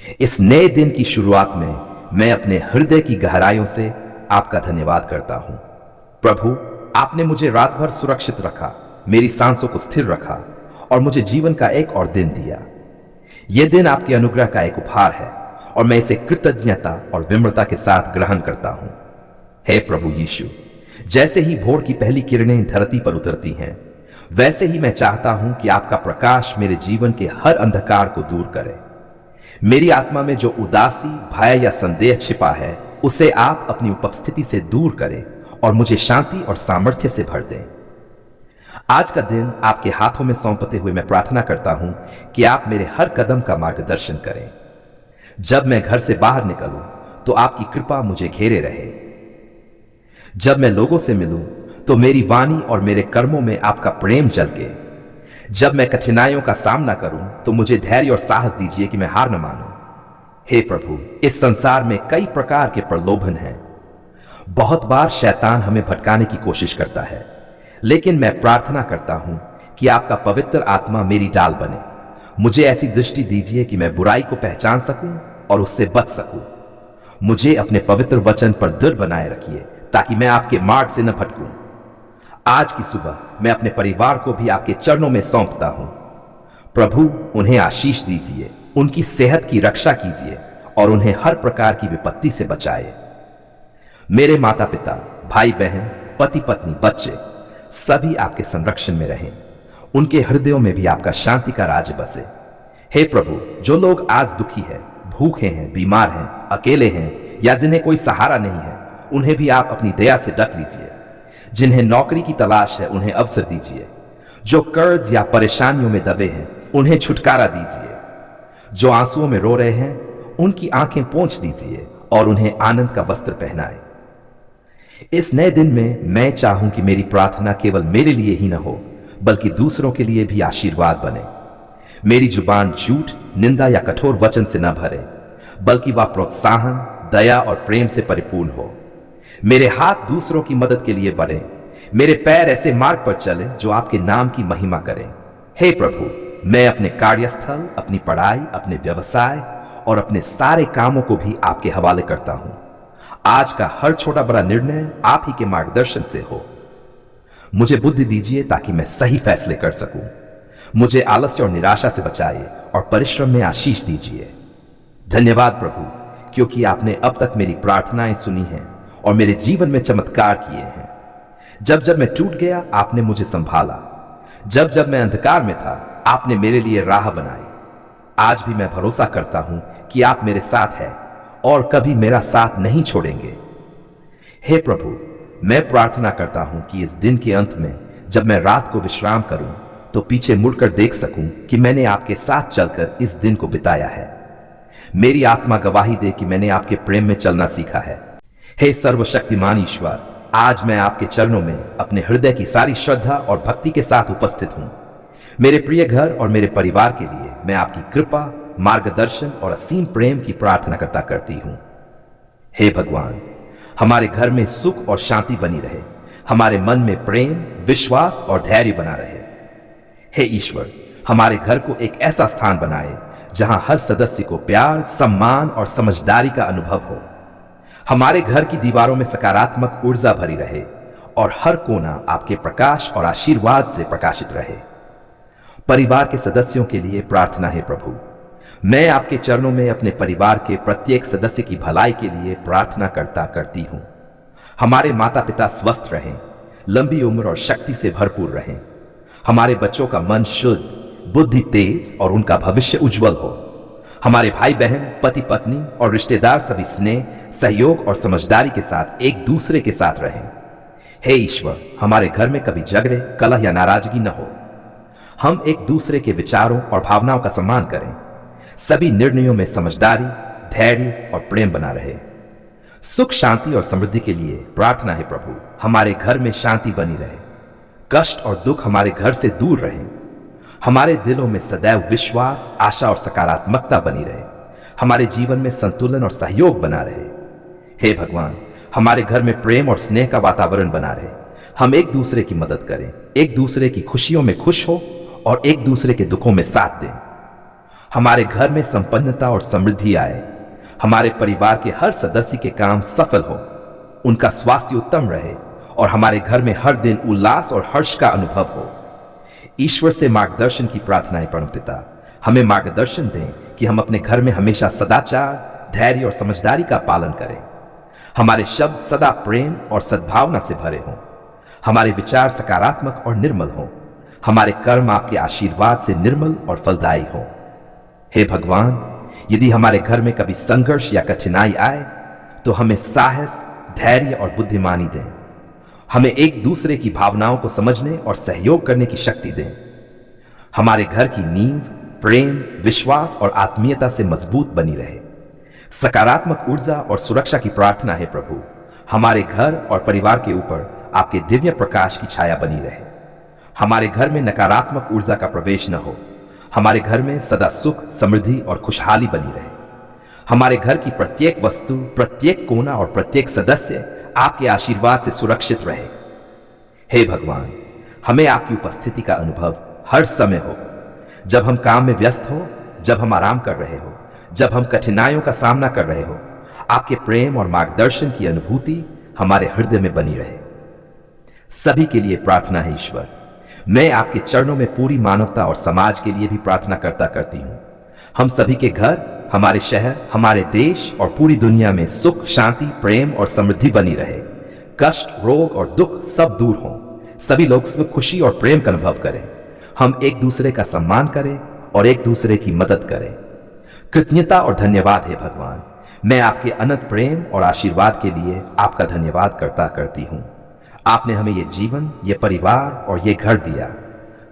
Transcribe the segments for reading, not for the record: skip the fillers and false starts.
इस नए दिन की शुरुआत में मैं अपने हृदय की गहराइयों से आपका धन्यवाद करता हूं। प्रभु, आपने मुझे रात भर सुरक्षित रखा, मेरी सांसों को स्थिर रखा और मुझे जीवन का एक और दिन दिया। यह दिन आपके अनुग्रह का एक उपहार है और मैं इसे कृतज्ञता और विनम्रता के साथ ग्रहण करता हूं। हे प्रभु यीशु, जैसे ही भोर की पहली किरणें धरती पर उतरती हैं, वैसे ही मैं चाहता हूं कि आपका प्रकाश मेरे जीवन के हर अंधकार को दूर करे। मेरी आत्मा में जो उदासी, भय या संदेह छिपा है, उसे आप अपनी उपस्थिति से दूर करें और मुझे शांति और सामर्थ्य से भर दें। आज का दिन आपके हाथों में सौंपते हुए मैं प्रार्थना करता हूं कि आप मेरे हर कदम का मार्गदर्शन करें। जब मैं घर से बाहर निकलूं तो आपकी कृपा मुझे घेरे रहे। जब मैं लोगों से मिलूं तो मेरी वाणी और मेरे कर्मों में आपका प्रेम झलके। जब मैं कठिनाइयों का सामना करूं तो मुझे धैर्य और साहस दीजिए कि मैं हार न मानूं। हे प्रभु, इस संसार में कई प्रकार के प्रलोभन हैं। बहुत बार शैतान हमें भटकाने की कोशिश करता है, लेकिन मैं प्रार्थना करता हूं कि आपका पवित्र आत्मा मेरी ढाल बने। मुझे ऐसी दृष्टि दीजिए कि मैं बुराई को पहचान सकूं और उससे बच सकूं। मुझे अपने पवित्र वचन पर दृढ़ बनाए रखिए ताकि मैं आपके मार्ग से न भटकूं। आज की सुबह मैं अपने परिवार को भी आपके चरणों में सौंपता हूं। प्रभु, उन्हें आशीष दीजिए, उनकी सेहत की रक्षा कीजिए और उन्हें हर प्रकार की विपत्ति से बचाए। मेरे माता पिता, भाई बहन, पति पत्नी, बच्चे सभी आपके संरक्षण में रहें। उनके हृदयों में भी आपका शांति का राज बसे। हे प्रभु, जो लोग आज दुखी हैं, भूखे हैं, बीमार हैं, अकेले हैं या जिन्हें कोई सहारा नहीं है, उन्हें भी आप अपनी दया से ढक लीजिए। जिन्हें नौकरी की तलाश है, उन्हें अवसर दीजिए। जो कर्ज या परेशानियों में दबे हैं, उन्हें छुटकारा दीजिए। जो आंसुओं में रो रहे हैं, उनकी आंखें पोंछ दीजिए और उन्हें आनंद का वस्त्र पहनाए। इस नए दिन में मैं चाहूं कि मेरी प्रार्थना केवल मेरे लिए ही न हो, बल्कि दूसरों के लिए भी आशीर्वाद बने। मेरी जुबान झूठ, निंदा या कठोर वचन से न भरे, बल्कि वह प्रोत्साहन, दया और प्रेम से परिपूर्ण हो। मेरे हाथ दूसरों की मदद के लिए बढ़े, मेरे पैर ऐसे मार्ग पर चले जो आपके नाम की महिमा करें। हे प्रभु, मैं अपने कार्यस्थल, अपनी पढ़ाई, अपने व्यवसाय और अपने सारे कामों को भी आपके हवाले करता हूं। आज का हर छोटा बड़ा निर्णय आप ही के मार्गदर्शन से हो। मुझे बुद्धि दीजिए ताकि मैं सही फैसले कर सकूं। मुझे आलस्य और निराशा से बचाइए और परिश्रम में आशीष दीजिए। धन्यवाद प्रभु, क्योंकि आपने अब तक मेरी प्रार्थनाएं सुनी हैं और मेरे जीवन में चमत्कार किए हैं। जब जब मैं टूट गया, आपने मुझे संभाला। जब जब मैं अंधकार में था, आपने मेरे लिए राह बनाई। आज भी मैं भरोसा करता हूं कि आप मेरे साथ हैं और कभी मेरा साथ नहीं छोड़ेंगे। हे प्रभु, मैं प्रार्थना करता हूं कि इस दिन के अंत में जब मैं रात को विश्राम करूं तो पीछे मुड़कर देख सकूं कि मैंने आपके साथ चलकर इस दिन को बिताया है। मेरी आत्मा गवाही दे कि मैंने आपके प्रेम में चलना सीखा है। हे सर्वशक्तिमान ईश्वर, आज मैं आपके चरणों में अपने हृदय की सारी श्रद्धा और भक्ति के साथ उपस्थित हूं। मेरे प्रिय घर और मेरे परिवार के लिए मैं आपकी कृपा, मार्गदर्शन और असीम प्रेम की प्रार्थना करती हूं। हे भगवान, हमारे घर में सुख और शांति बनी रहे। हमारे मन में प्रेम, विश्वास और धैर्य बना रहे। हे ईश्वर, हमारे घर को एक ऐसा स्थान बनाए जहां हर सदस्य को प्यार, सम्मान और समझदारी का अनुभव हो। हमारे घर की दीवारों में सकारात्मक ऊर्जा भरी रहे और हर कोना आपके प्रकाश और आशीर्वाद से प्रकाशित रहे। परिवार के सदस्यों के लिए प्रार्थना है प्रभु। मैं आपके चरणों में अपने परिवार के प्रत्येक सदस्य की भलाई के लिए प्रार्थना करती हूं। हमारे माता पिता स्वस्थ रहें, लंबी उम्र और शक्ति से भरपूर रहें। हमारे बच्चों का मन शुद्ध, बुद्धि तेज और उनका भविष्य उज्जवल हो। हमारे भाई बहन, पति पत्नी और रिश्तेदार सभी स्नेह, सहयोग और समझदारी के साथ एक दूसरे के साथ रहें। हे ईश्वर, हमारे घर में कभी झगड़े, कलह या नाराजगी न हो। हम एक दूसरे के विचारों और भावनाओं का सम्मान करें। सभी निर्णयों में समझदारी, धैर्य और प्रेम बना रहे। सुख, शांति और समृद्धि के लिए प्रार्थना है प्रभु। हमारे घर में शांति बनी रहे। कष्ट और दुख हमारे घर से दूर रहे। हमारे दिलों में सदैव विश्वास, आशा और सकारात्मकता बनी रहे। हमारे जीवन में संतुलन और सहयोग बना रहे। हे भगवान, हमारे घर में प्रेम और स्नेह का वातावरण बना रहे। हम एक दूसरे की मदद करें, एक दूसरे की खुशियों में खुश हो और एक दूसरे के दुखों में साथ दें। हमारे घर में संपन्नता और समृद्धि आए। हमारे परिवार के हर सदस्य के काम सफल हो, उनका स्वास्थ्य उत्तम रहे और हमारे घर में हर दिन उल्लास और हर्ष का अनुभव हो। ईश्वर से मार्गदर्शन की प्रार्थना है परमपिता। हमें मार्गदर्शन दें कि हम अपने घर में हमेशा सदाचार, धैर्य और समझदारी का पालन करें। हमारे शब्द सदा प्रेम और सद्भावना से भरे हों। हमारे विचार सकारात्मक और निर्मल हों। हमारे कर्म आपके आशीर्वाद से निर्मल और फलदायी हों। हे भगवान, यदि हमारे घर में कभी संघर्ष या कठिनाई आए तो हमें साहस, धैर्य और बुद्धिमानी दें। हमें एक दूसरे की भावनाओं को समझने और सहयोग करने की शक्ति दें। हमारे घर की नींव प्रेम, विश्वास और आत्मीयता से मजबूत बनी रहे। सकारात्मक ऊर्जा और सुरक्षा की प्रार्थना है प्रभु। हमारे घर और परिवार के ऊपर आपके दिव्य प्रकाश की छाया बनी रहे। हमारे घर में नकारात्मक ऊर्जा का प्रवेश न हो। हमारे घर में सदा सुख, समृद्धि और खुशहाली बनी रहे। हमारे घर की प्रत्येक वस्तु, प्रत्येक कोना और प्रत्येक सदस्य आपके आशीर्वाद से सुरक्षित रहे। हे भगवान, हमें आपकी उपस्थिति का अनुभव हर समय हो। जब हम काम में व्यस्त हो, जब हम आराम कर रहे हो, जब हम कठिनाइयों का सामना कर रहे हो, आपके प्रेम और मार्गदर्शन की अनुभूति हमारे हृदय में बनी रहे। सभी के लिए प्रार्थना है ईश्वर। मैं आपके चरणों में पूरी मानवता और समाज के लिए भी प्रार्थना करती हूं। हम सभी के घर, हमारे शहर, हमारे देश और पूरी दुनिया में सुख, शांति, प्रेम और समृद्धि बनी रहे। कष्ट, रोग और दुख सब दूर हों। सभी लोग सुख, खुशी और प्रेम का अनुभव करें। हम एक दूसरे का सम्मान करें और एक दूसरे की मदद करें। कृतज्ञता और धन्यवाद है भगवान। मैं आपके अनंत प्रेम और आशीर्वाद के लिए आपका धन्यवाद करती हूं। आपने हमें ये जीवन, ये परिवार और ये घर दिया,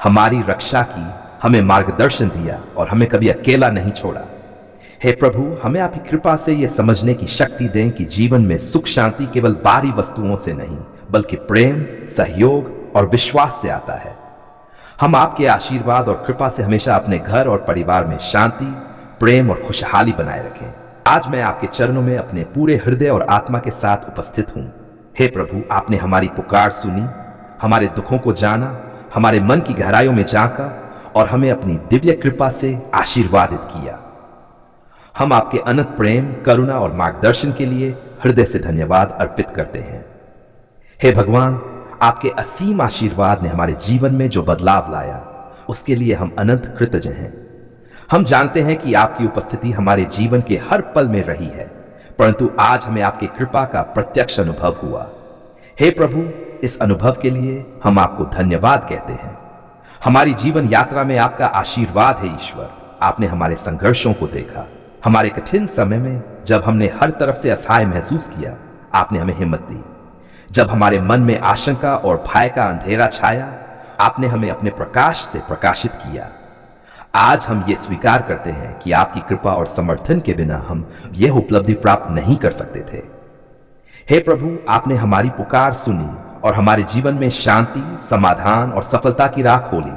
हमारी रक्षा की, हमें मार्गदर्शन दिया और हमें कभी अकेला नहीं छोड़ा। हे प्रभु, हमें आपकी कृपा से यह समझने की शक्ति दें कि जीवन में सुख शांति केवल बाहरी वस्तुओं से नहीं, बल्कि प्रेम, सहयोग और विश्वास से आता है। हम आपके आशीर्वाद और कृपा से हमेशा अपने घर और परिवार में शांति, प्रेम और खुशहाली बनाए रखें। आज मैं आपके चरणों में अपने पूरे हृदय और आत्मा के साथ उपस्थित हूं। हे प्रभु, आपने हमारी पुकार सुनी, हमारे दुखों को जाना, हमारे मन की गहराइयों में झांका और हमें अपनी दिव्य कृपा से आशीर्वादित किया। हम आपके अनंत प्रेम, करुणा और मार्गदर्शन के लिए हृदय से धन्यवाद अर्पित करते हैं। हे भगवान, आपके असीम आशीर्वाद ने हमारे जीवन में जो बदलाव लाया, उसके लिए हम अनंत कृतज्ञ हैं। हम जानते हैं कि आपकी उपस्थिति हमारे जीवन के हर पल में रही है, परंतु आज हमें आपकी कृपा का प्रत्यक्ष अनुभव हुआ। हे प्रभु, इस अनुभव के लिए हम आपको धन्यवाद कहते हैं। हमारी जीवन यात्रा में आपका आशीर्वाद है ईश्वर। आपने हमारे संघर्षों को देखा। हमारे कठिन समय में जब हमने हर तरफ से असहाय महसूस किया, आपने हमें हिम्मत दी। जब हमारे मन में आशंका और भय का अंधेरा छाया, आपने हमें अपने प्रकाश से प्रकाशित किया। आज हम ये स्वीकार करते हैं कि आपकी कृपा और समर्थन के बिना हम यह उपलब्धि प्राप्त नहीं कर सकते थे। हे प्रभु, आपने हमारी पुकार सुनी और हमारे जीवन में शांति, समाधान और सफलता की राह खोली।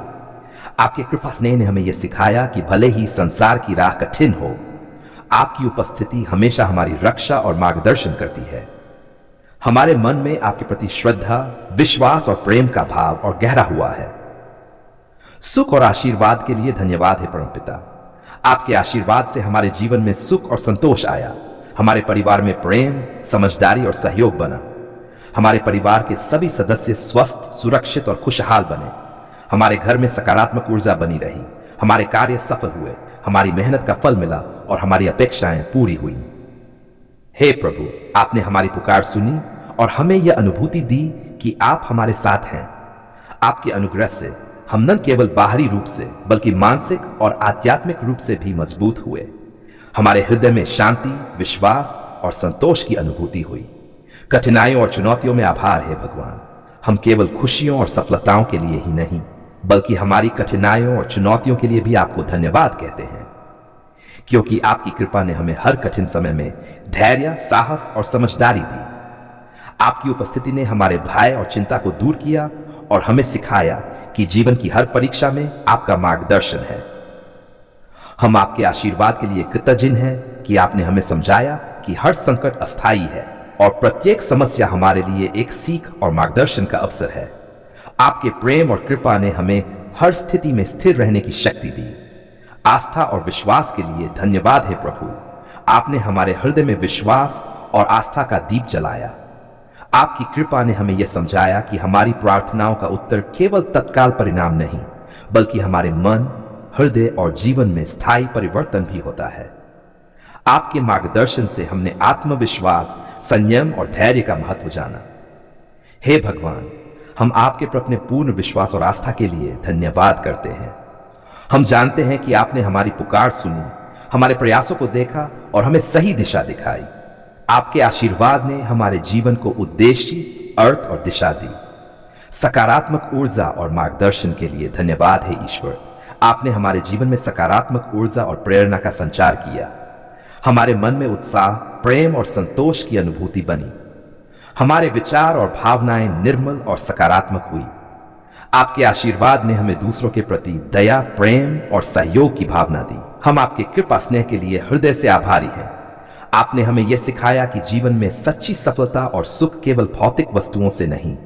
आपके कृपा स्नेह ने हमें यह सिखाया कि भले ही संसार की राह कठिन हो, आपकी उपस्थिति हमेशा हमारी रक्षा और मार्गदर्शन करती है। हमारे मन में आपके प्रति श्रद्धा, विश्वास और प्रेम का भाव और गहरा हुआ है। सुख और आशीर्वाद के लिए धन्यवाद है परमपिता। आपके आशीर्वाद से हमारे जीवन में सुख और संतोष आया। हमारे परिवार में प्रेम, समझदारी और सहयोग बना। हमारे परिवार के सभी सदस्य स्वस्थ, सुरक्षित और खुशहाल बने। हमारे घर में सकारात्मक ऊर्जा बनी रही। हमारे कार्य सफल हुए। हमारी मेहनत का फल मिला और हमारी अपेक्षाएं पूरी हुई। हे प्रभु, आपने हमारी पुकार सुनी और हमें यह अनुभूति दी कि आप हमारे साथ हैं। आपके अनुग्रह से हम न केवल बाहरी रूप से बल्कि मानसिक और आध्यात्मिक रूप से भी मजबूत हुए। हमारे हृदय में शांति, विश्वास और संतोष की अनुभूति हुई। कठिनाइयों और चुनौतियों में आभार है भगवान। हम केवल खुशियों और सफलताओं के लिए ही नहीं, बल्कि हमारी कठिनाइयों और चुनौतियों के लिए भी आपको धन्यवाद कहते हैं, क्योंकि आपकी कृपा ने हमें हर कठिन समय में धैर्य, साहस और समझदारी दी। आपकी उपस्थिति ने हमारे भय और चिंता को दूर किया और हमें सिखाया कि जीवन की हर परीक्षा में आपका मार्गदर्शन है। हम आपके आशीर्वाद के लिए कृतज्ञ हैं कि आपने हमें समझाया कि हर संकट अस्थायी है और प्रत्येक समस्या हमारे लिए एक सीख और मार्गदर्शन का अवसर है। आपके प्रेम और कृपा ने हमें हर स्थिति में स्थिर रहने की शक्ति दी। आस्था और विश्वास के लिए धन्यवाद है प्रभु। आपने हमारे हृदय में विश्वास और आस्था का दीप जलाया। आपकी कृपा ने हमें यह समझाया कि हमारी प्रार्थनाओं का उत्तर केवल तत्काल परिणाम नहीं, बल्कि हमारे मन, हृदय और जीवन में स्थायी परिवर्तन भी होता है। आपके मार्गदर्शन से हमने आत्मविश्वास, संयम और धैर्य का महत्व जाना। हे भगवान, हम आपके पर अपने पूर्ण विश्वास और आस्था के लिए धन्यवाद करते हैं। हम जानते हैं कि आपने हमारी पुकार सुनी, हमारे प्रयासों को देखा और हमें सही दिशा दिखाई। आपके आशीर्वाद ने हमारे जीवन को उद्देश्य, अर्थ और दिशा दी। सकारात्मक ऊर्जा और मार्गदर्शन के लिए धन्यवाद है ईश्वर। आपने हमारे जीवन में सकारात्मक ऊर्जा और प्रेरणा का संचार किया। हमारे मन में उत्साह, प्रेम और संतोष की अनुभूति बनी। हमारे विचार और भावनाएं निर्मल और सकारात्मक हुई। आपके आशीर्वाद ने हमें दूसरों के प्रति दया, प्रेम और सहयोग की भावना दी। हम आपके कृपा स्नेह के लिए हृदय से आभारी हैं। आपने हमें यह सिखाया कि जीवन में सच्ची सफलता और सुख केवल भौतिक वस्तुओं से नहीं,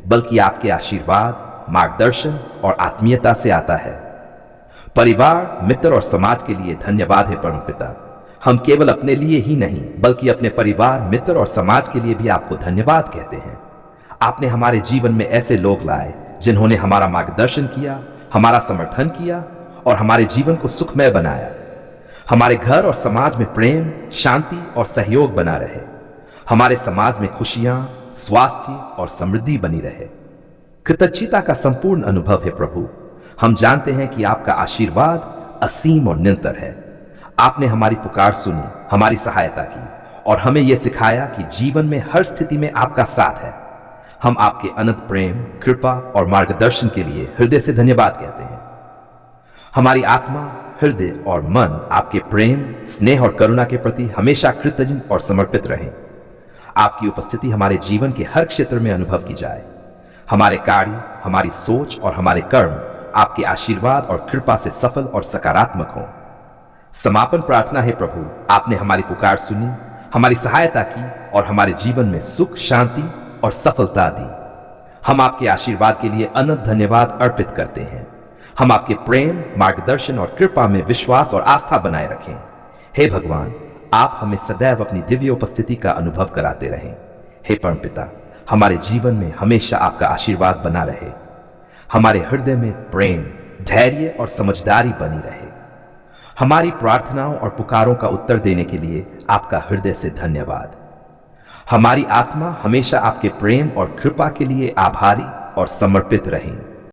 बल्कि आपके आशीर्वाद, मार्गदर्शन और आत्मीयता से आता है। परिवार, मित्र और समाज के लिए धन्यवाद है परमपिता। हम केवल अपने लिए ही नहीं, बल्कि अपने परिवार, मित्र और समाज के लिए भी आपको धन्यवाद कहते हैं। आपने हमारे जीवन में ऐसे लोग लाए जिन्होंने हमारा मार्गदर्शन किया, हमारा समर्थन किया और हमारे जीवन को सुखमय बनाया। हमारे घर और समाज में प्रेम, शांति और सहयोग बना रहे। हमारे समाज में खुशियां, स्वास्थ्य और समृद्धि बनी रहे। कृतज्ञता का संपूर्ण अनुभव है प्रभु। हम जानते हैं कि आपका आशीर्वाद असीम और निरंतर है। आपने हमारी पुकार सुनी, हमारी सहायता की और हमें यह सिखाया कि जीवन में हर स्थिति में आपका साथ है। हम आपके अनंत प्रेम, कृपा और मार्गदर्शन के लिए हृदय से धन्यवाद कहते हैं। हमारी आत्मा, हृदय और मन आपके प्रेम, स्नेह और करुणा के प्रति हमेशा कृतज्ञ और समर्पित रहें। आपकी उपस्थिति हमारे जीवन के हर क्षेत्र में अनुभव की जाए। हमारे कार्य, हमारी सोच और हमारे कर्म आपके आशीर्वाद और कृपा से सफल और सकारात्मक हों। समापन प्रार्थना है प्रभु, आपने हमारी पुकार सुनी, हमारी सहायता की और हमारे जीवन में सुख, शांति और सफलता दी। हम आपके आशीर्वाद के लिए अनंत धन्यवाद अर्पित करते हैं। हम आपके प्रेम, मार्गदर्शन और कृपा में विश्वास और आस्था बनाए रखें। हे भगवान, आप हमें सदैव अपनी दिव्य उपस्थिति का अनुभव कराते रहें। हे परमपिता, हमारे जीवन में हमेशा आपका आशीर्वाद बना रहे। हमारे हृदय में प्रेम, धैर्य और समझदारी बनी रहे। हमारी प्रार्थनाओं और पुकारों का उत्तर देने के लिए आपका हृदय से धन्यवाद। हमारी आत्मा हमेशा आपके प्रेम और कृपा के लिए आभारी और समर्पित रहे।